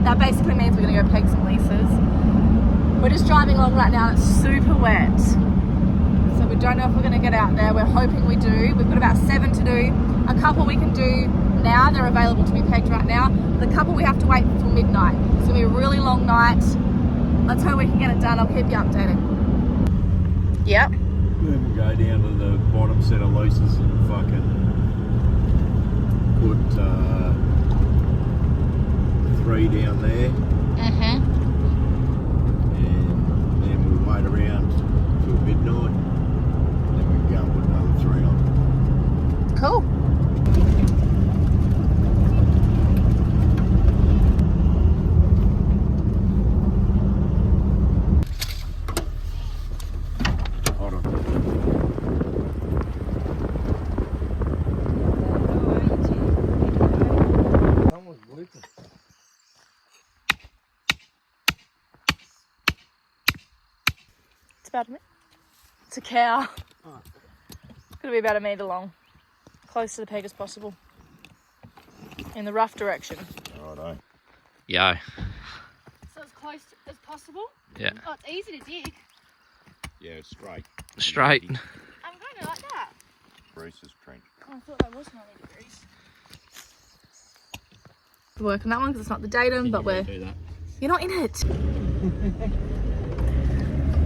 That basically means we're gonna go peg some leases. We're just driving along right now and it's super wet. So we don't know if we're gonna get out there. We're hoping we do. We've got about 7 to do. A couple we can do now, they're available to be pegged right now. The couple we have to wait till midnight. It's gonna be a really long night. Let's hope we can get it done. I'll keep you updated. Yep. Then we'll go down to the bottom set of leases and fucking put 3 down there. And then we'll wait around till midnight. Then we can go and put another 3 on. Cool. Hold on. Someone's bleeping. It's about a minute. It's a cow. Oh. It's gonna be about a metre long. Close to the peg as possible. In the rough direction. Righto. Yo. So as close as possible? Yeah. Oh, it's easy to dig. Yeah, it's straight. Straight. I'm going to like that. Bruce's trench. Oh, I thought that was 90 degrees. Work on that one because it's not the datum, but we're... Do that. You're not in it.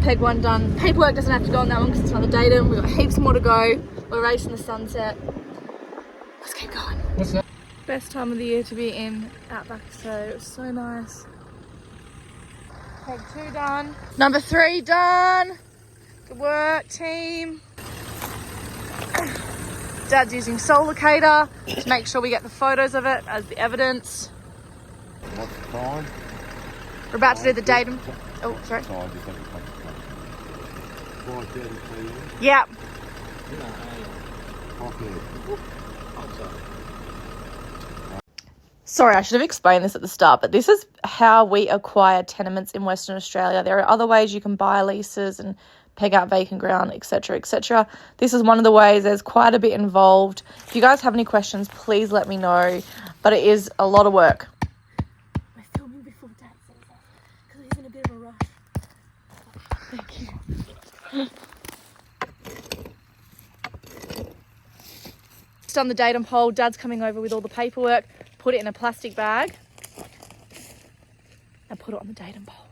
Peg 1 done. Paperwork doesn't have to go on that one because it's not the datum. We've got heaps more to go. We're racing the sunset. Let's keep going. What's that? Best time of the year to be in Outback Australia. It was so nice. Peg 2 done. Number 3 done. Good work, team. Dad's using Solocator to make sure we get the photos of it as the evidence. What's the time? We're about to do the datum. Oh, sorry. Time, just have to take the time. 5:30 p.m. Yep. Sorry, I should have explained this at the start, but this is how we acquire tenements in Western Australia. There are other ways you can buy leases and peg out vacant ground, etc., etc. This is one of the ways. There's quite a bit involved. If you guys have any questions, please let me know, but it is a lot of work. We're filming before Dad says that because he's in a bit of a rush. Thank you. Just on the datum hole, Dad's coming over with all the paperwork. Put it in a plastic bag and put it on the datum pole.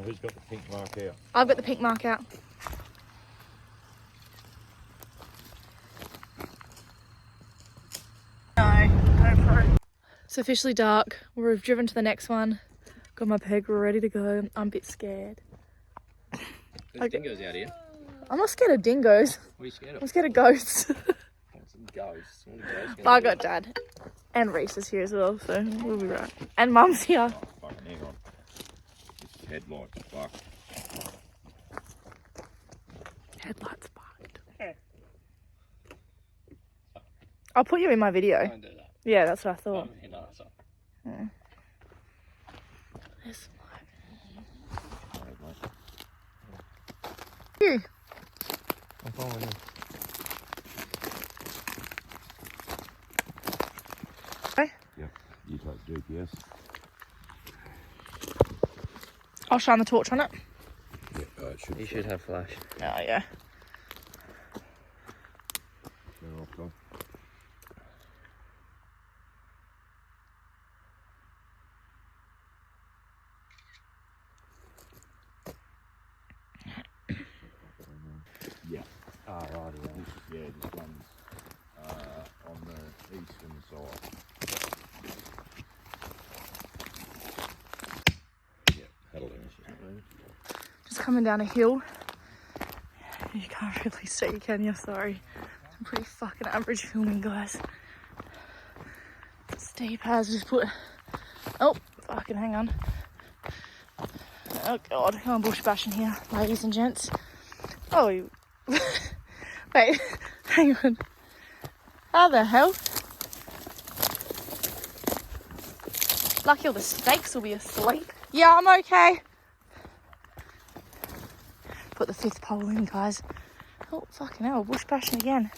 Who's got the pink mark out? I've got the pink mark out. No, GoPro. It's officially dark. We've driven to the next one. Got my peg, we're ready to go. I'm a bit scared. There's dingoes out here. I'm not scared of dingoes. What are you scared of? I'm scared of ghosts. Some ghosts. What are ghosts But I got Dad. And Reese is here as well, so we'll be right. And Mum's here. Oh, fucking hang on. This headlight's fucked. Headlights bugged. I'll put you in my video. Don't do that. Yeah, that's what I thought. Yeah. There's some light. You. I'm following you. Okay. Yep, you take GPS. I'll shine the torch on it. Yep, it should. You should have flash. Oh, yeah. Turn off, Tom. Yeah. Right, yeah, this one's on the eastern side. Yeah, that'll do. Just coming down a hill. You can't really see, can you? Sorry. I'm pretty fucking average filming, guys. It's steep as just put... Oh, fucking hang on. Oh, God. I'm bush bashing here, ladies and gents. Oh, you... Wait, hang on. How the hell? Lucky all the snakes will be asleep. Yeah, I'm okay. Put the 5th pole in, guys. Oh, fucking hell, bush bashing again.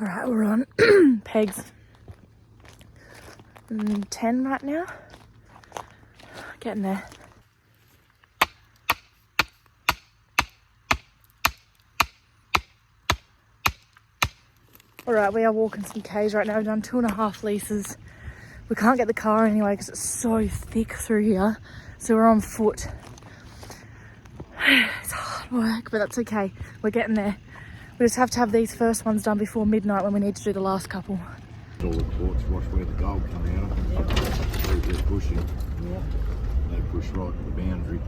All right, we're on pegs 10 right now. Getting there. All right, we are walking some Ks right now. We've done 2.5 leases. We can't get the car anyway because it's so thick through here. So we're on foot. It's hard work, but that's okay. We're getting there. We just have to have these first ones done before midnight when we need to do the last couple. All the ports wash where the gold come out of. They're pushing. They push right to the boundary.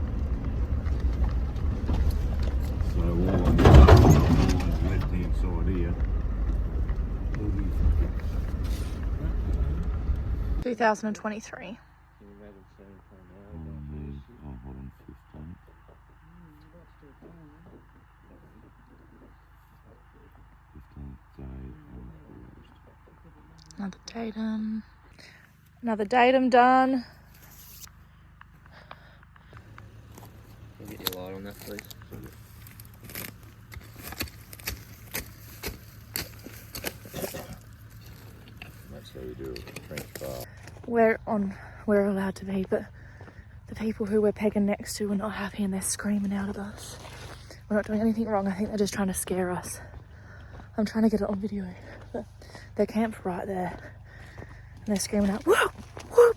So all on the left hand side here. 2023. Another datum. Another datum done. Can you get your light on that, please? That's how you do a trench bar. We're allowed to be, but the people who we're pegging next to are not happy and they're screaming out at us. We're not doing anything wrong. I think they're just trying to scare us. I'm trying to get it on video, but they're camped right there and they're screaming out, whoop, whoop,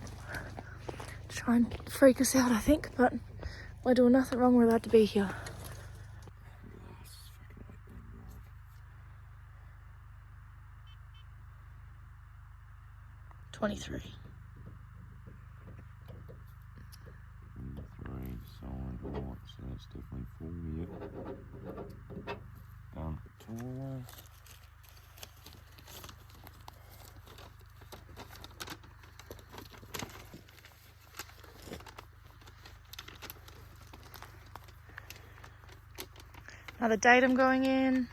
to try and freak us out, I think, but we're doing nothing wrong. We're allowed to be here. 23. 23, solid white, so that's definitely full, yep. Taller. Another datum going in.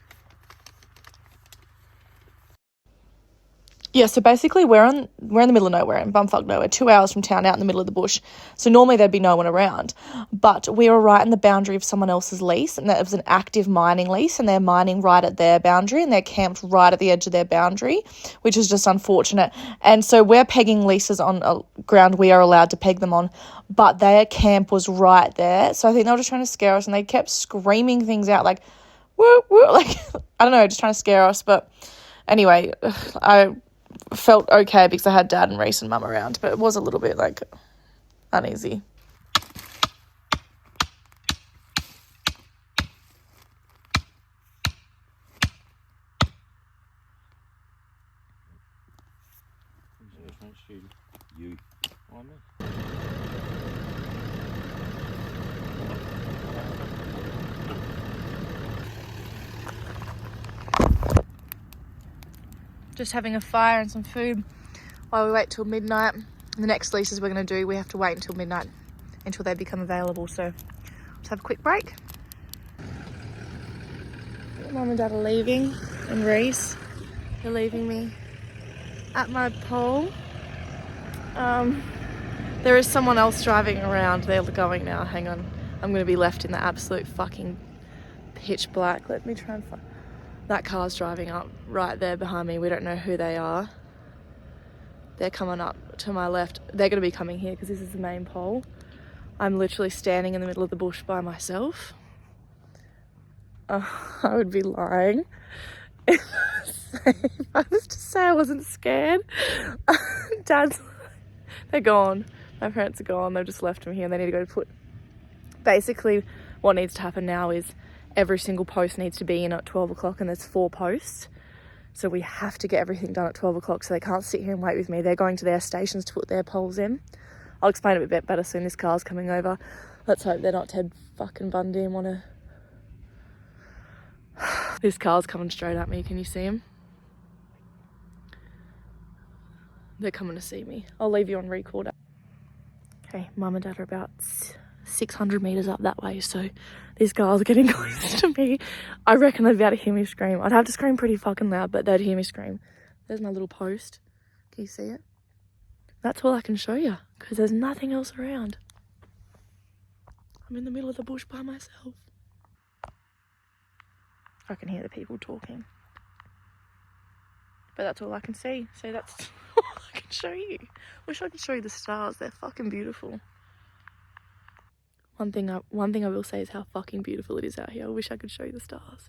Yeah, so basically we're in the middle of nowhere, in bumfuck nowhere, 2 hours from town, out in the middle of the bush. So normally there'd be no one around, but we were right in the boundary of someone else's lease, and that was an active mining lease, and they're mining right at their boundary, and they're camped right at the edge of their boundary, which is just unfortunate. And so we're pegging leases on ground we are allowed to peg them on, but their camp was right there. So I think they were just trying to scare us, and they kept screaming things out like, woo, woo, like, I don't know, just trying to scare us. But anyway, I felt okay because I had Dad and Reese and Mum around, but it was a little bit like uneasy. You. Just having a fire and some food while we wait till midnight. The next leases we're going to do, we have to wait until midnight until they become available. So let's have a quick break. Mum and Dad are leaving, and Reese, they're leaving me at my pole. There is someone else driving around. They're going now. Hang on. I'm going to be left in the absolute fucking pitch black. Let me try and find... That car's driving up right there behind me. We don't know who they are. They're coming up to my left. They're going to be coming here because this is the main pole. I'm literally standing in the middle of the bush by myself. I would be lying if I was to say I wasn't scared. Dad's... They're gone. My parents are gone. They've just left me here and they need to go to put... Basically, what needs to happen now is every single post needs to be in at 12 o'clock and there's 4 posts. So we have to get everything done at 12 o'clock so they can't sit here and wait with me. They're going to their stations to put their poles in. I'll explain it a bit better soon. This car's coming over. Let's hope they're not Ted fucking Bundy and want to... This car's coming straight at me. Can you see him? They're coming to see me. I'll leave you on record. Okay, Mum and Dad are about 600 metres up that way, so these cars are getting close to me. I reckon they'd be able to hear me scream. I'd have to scream pretty fucking loud, but they'd hear me scream. There's my little post. Can you see it? That's all I can show you, because there's nothing else around. I'm in the middle of the bush by myself. I can hear the people talking. but that's all I can see. So that's all I can show you. Wish I could show you the stars. They're fucking beautiful. One thing I will say is how fucking beautiful it is out here. I wish I could show you the stars.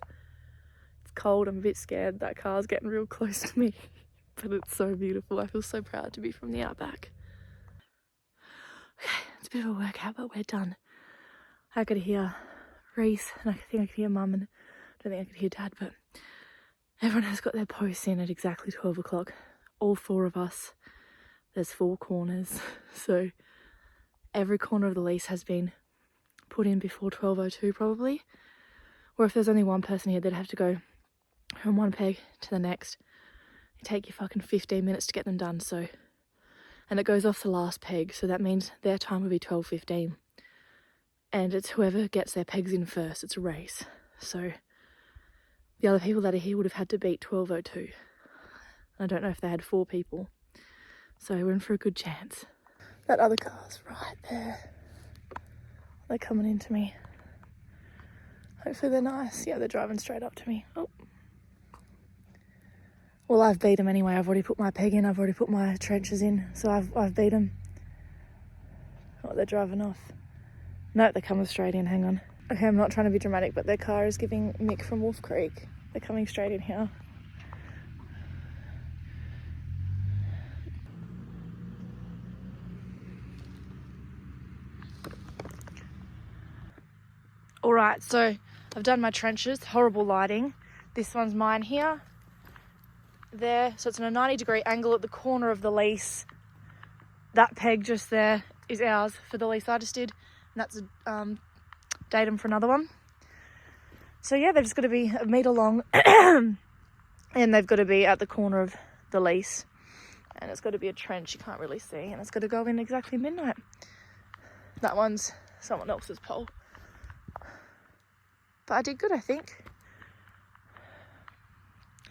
It's cold. I'm a bit scared. That car's getting real close to me, but it's so beautiful. I feel so proud to be from the outback. Okay, it's a bit of a workout, but we're done. I could hear Reese, and I think I could hear Mum, and I don't think I could hear Dad, but everyone has got their posts in at exactly 12 o'clock. All 4 of us. There's 4 corners, so every corner of the lease has been put in before 12:02 probably. Or if there's only one person here, they'd have to go from one peg to the next. It take you fucking 15 minutes to get them done, so... And it goes off the last peg, so that means their time will be 12:15. And it's whoever gets their pegs in first. It's a race. So the other people that are here would have had to beat 12:02. I don't know if they had 4 people. So we're in for a good chance. That other car's right there. They're coming into me. Hopefully they're nice. Yeah, they're driving straight up to me. Oh. Well, I've beat them anyway. I've already put my peg in. I've already put my trenches in. So I've beat them. Oh, they're driving off. No, they're coming straight in. Hang on. Okay, I'm not trying to be dramatic, but their car is giving Mick from Wolf Creek. They're coming straight in here. Alright, so I've done my trenches. Horrible lighting. This one's mine here. There. So it's in a 90-degree angle at the corner of the lease. That peg just there is ours for the lease I just did. And that's a datum for another one. So yeah, they've just got to be a metre long. And they've got to be at the corner of the lease. And it's got to be a trench you can't really see. And it's got to go in exactly midnight. That one's someone else's pole. But I did good, I think.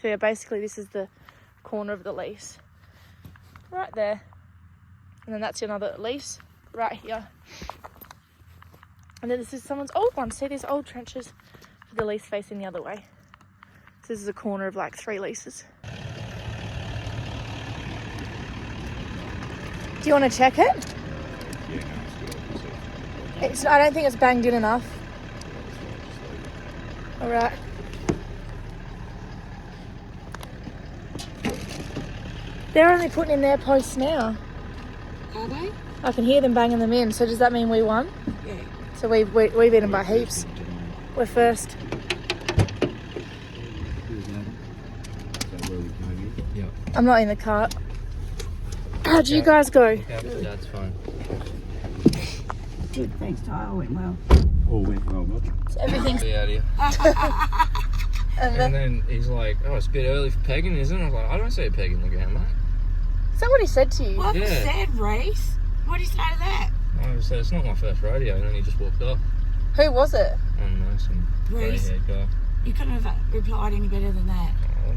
So yeah, basically this is the corner of the lease. Right there. And then that's another lease right here. And then this is someone's old one. See, these old trenches for the lease facing the other way. So this is a corner of like 3 leases. Do you want to check it? Yeah, no, it's good. I don't think it's banged in enough. Alright. They're only putting in their posts now. Are they? I can hear them banging them in. So does that mean we won? Yeah. So we've eaten by heaps. We're first. Yeah. I'm not in the cart. How'd you guys go? Yeah, that's fine. Good, thanks, Ty. All went well. All went well, much. So everything's... Be out here. And then he's like, oh, it's a bit early for pegging, isn't it? I was like, I don't see a peg in the ground, mate. Is that what he said to you? What Yeah. said, Reese? What did he say to that? I said, it's not my first rodeo, and then he just walked off. Who was it? I don't know, some Reese. grey-haired guy. You couldn't have replied any better than that. Oh,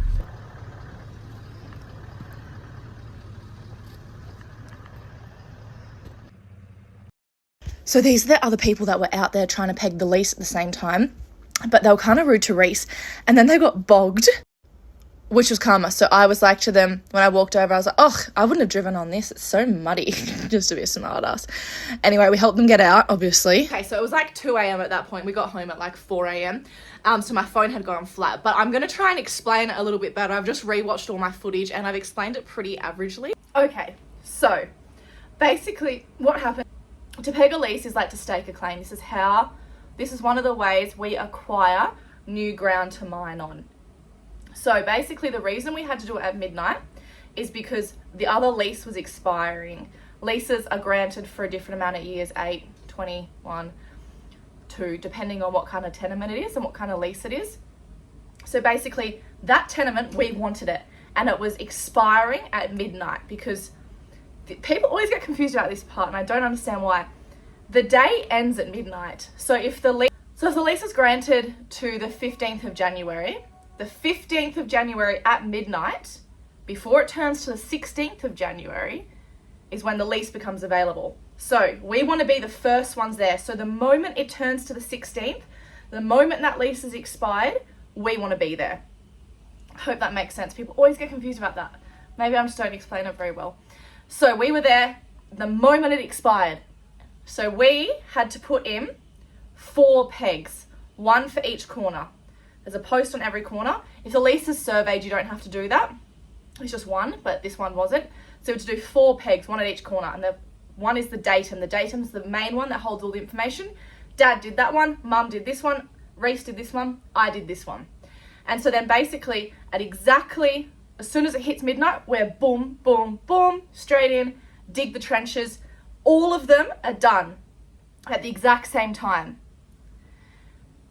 So these are the other people that were out there trying to peg the lease at the same time. But they were kind of rude to Reese. And then they got bogged, which was karma. So I was like to them, when I walked over, I was like, oh, I wouldn't have driven on this. It's so muddy. Just to be a smart ass. Anyway, we helped them get out, obviously. Okay, so it was like 2 a.m. at that point. We got home at like 4 a.m. So my phone had gone flat. But I'm going to try and explain it a little bit better. I've just rewatched all my footage and I've explained it pretty averagely. Okay, so basically what happened. To peg a lease is like to stake a claim. This is one of the ways we acquire new ground to mine on. So basically the reason we had to do it at midnight is because the other lease was expiring. Leases are granted for a different amount of years, 8, 21, 2, depending on what kind of tenement it is and what kind of lease it is. So basically that tenement, we wanted it, and it was expiring at midnight because people always get confused about this part and I don't understand why. The day ends at midnight. So if the lease is granted to the 15th of January, the 15th of January at midnight, before it turns to the 16th of January, is when the lease becomes available. So we want to be the first ones there. So the moment it turns to the 16th, the moment that lease is expired, we want to be there. Hope that makes sense. People always get confused about that. Maybe I just don't explain it very well. So we were there the moment it expired. So we had to put in 4 pegs, 1 for each corner. There's a post on every corner. If the lease is surveyed, you don't have to do that. It's just 1, but this one wasn't. So we had to do 4 pegs, 1 at each corner. And the one is the datum. The datum's the main one that holds all the information. Dad did that one, Mum did this one, Reese did this one, I did this one. And so then basically at exactly, as soon as it hits midnight, we're boom, boom, boom, straight in, dig the trenches. All of them are done at the exact same time.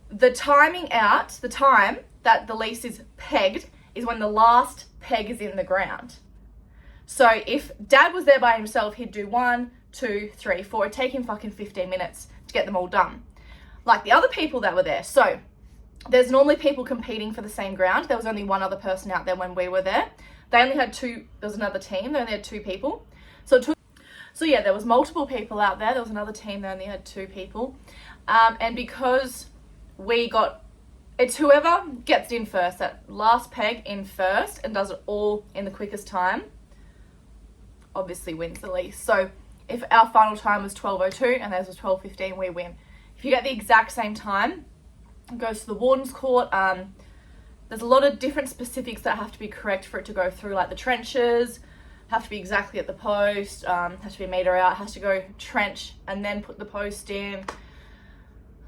The time that the lease is pegged is when the last peg is in the ground. So if Dad was there by himself, he'd do 1, 2, 3, 4. It'd take him fucking 15 minutes to get them all done. Like the other people that were there. So there's normally people competing for the same ground. There was only one other person out there when we were there. They only had 2, there was another team, they only had 2 people. So yeah, there was multiple people out there. There was another team that only had 2 people. And because it's whoever gets in first, that last peg in first and does it all in the quickest time, obviously wins the lease. So if our final time was 12:02 and theirs was 12:15, we win. If you get the exact same time, it goes to the warden's court. There's a lot of different specifics that have to be correct for it to go through, like the trenches have to be exactly at the post, has to be a metre out, has to go trench and then put the post in.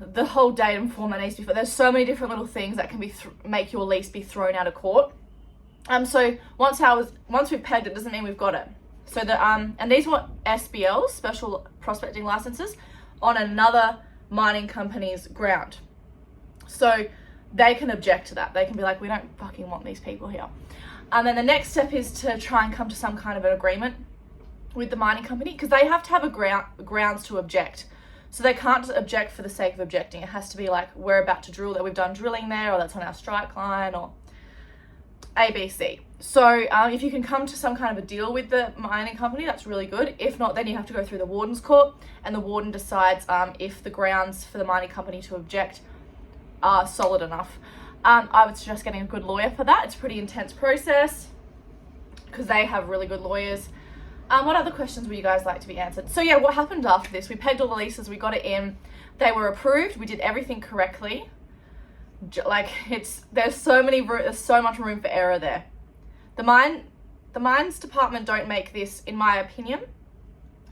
The whole datum format needs to be, there's so many different little things that can be make your lease be thrown out of court. So once we've pegged it, doesn't mean we've got it. So and these were SBLs, special prospecting licenses, on another mining company's ground. So they can object to that. They can be like, we don't fucking want these people here. And then the next step is to try and come to some kind of an agreement with the mining company, because they have to have grounds to object. So they can't just object for the sake of objecting. It has to be like, we're about to drill, that we've done drilling there, or that's on our strike line, or ABC. So if you can come to some kind of a deal with the mining company, that's really good. If not, then you have to go through the warden's court, and the warden decides if the grounds for the mining company to object are solid enough. I would suggest getting a good lawyer for that. It's a pretty intense process because they have really good lawyers. What other questions would you guys like to be answered? So yeah, what happened after this? We pegged all the leases, we got it in, they were approved, we did everything correctly. Like there's so much room for error there. The mines department don't make this, in my opinion,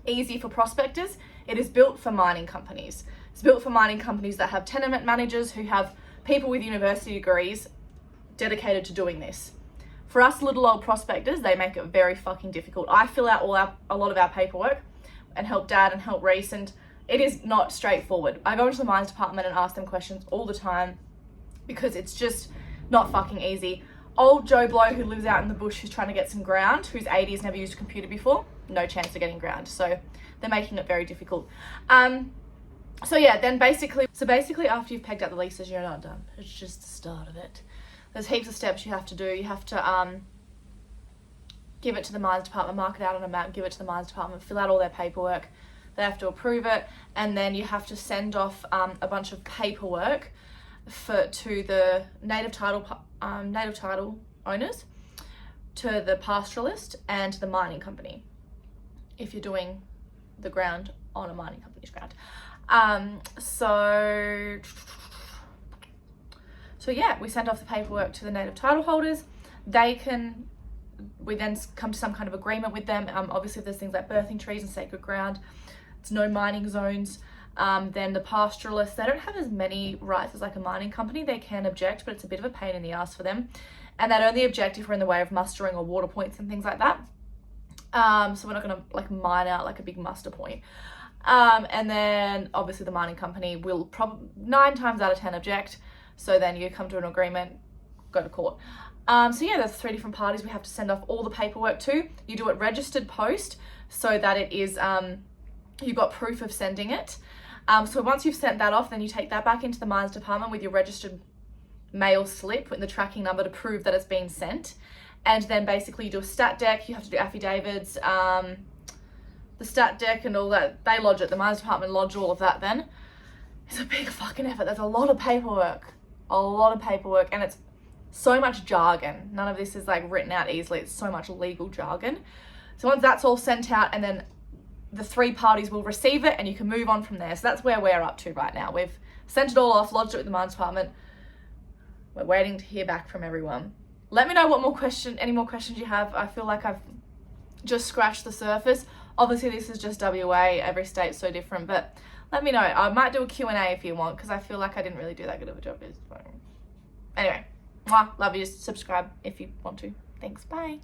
easy for prospectors. It is built for mining companies. It's built for mining companies that have tenement managers who have people with university degrees dedicated to doing this. For us little old prospectors, they make it very fucking difficult. I fill out a lot of our paperwork and help Dad and help Reese, and it is not straightforward. I go into the mines department and ask them questions all the time because it's just not fucking easy. Old Joe Blow who lives out in the bush who's trying to get some ground, who's 80, has never used a computer before, no chance of getting ground. So they're making it very difficult. So yeah, then basically after you've pegged out the leases, you're not done. It's just the start of it. There's heaps of steps you have to do. You have to give it to the mines department, mark it out on a map, give it to the mines department, fill out all their paperwork. They have to approve it, and then you have to send off a bunch of paperwork to the native title owners, to the pastoralist, and to the mining company, if you're doing the ground on a mining company's ground. So yeah, we send off the paperwork to the native title holders. We then come to some kind of agreement with them. Obviously if there's things like birthing trees and sacred ground, it's no mining zones. Then the pastoralists, they don't have as many rights as like a mining company. They can object, but it's a bit of a pain in the ass for them. And they'd only object if we're in the way of mustering or water points and things like that. So we're not gonna like mine out like a big muster point. And then obviously the mining company will probably 9 times out of 10 object. So then you come to an agreement, go to court. So yeah, there's 3 different parties we have to send off all the paperwork to. You do it registered post so that it is, you've got proof of sending it. So once you've sent that off, then you take that back into the mines department with your registered mail slip with the tracking number to prove that it's been sent. And then basically you do a stat deck, you have to do affidavits, the stat deck and all that, they lodge it, the mines department lodge all of that then. It's a big fucking effort. There's a lot of paperwork, and it's so much jargon. None of this is like written out easily. It's so much legal jargon. So once that's all sent out, and then the 3 parties will receive it and you can move on from there. So that's where we're up to right now. We've sent it all off, lodged it with the mines department. We're waiting to hear back from everyone. Let me know any more questions you have. I feel like I've just scratched the surface. Obviously this is just WA, every state's so different, but let me know. I might do a Q&A if you want, because I feel like I didn't really do that good of a job. Anyway, love you. Subscribe if you want to. Thanks, bye.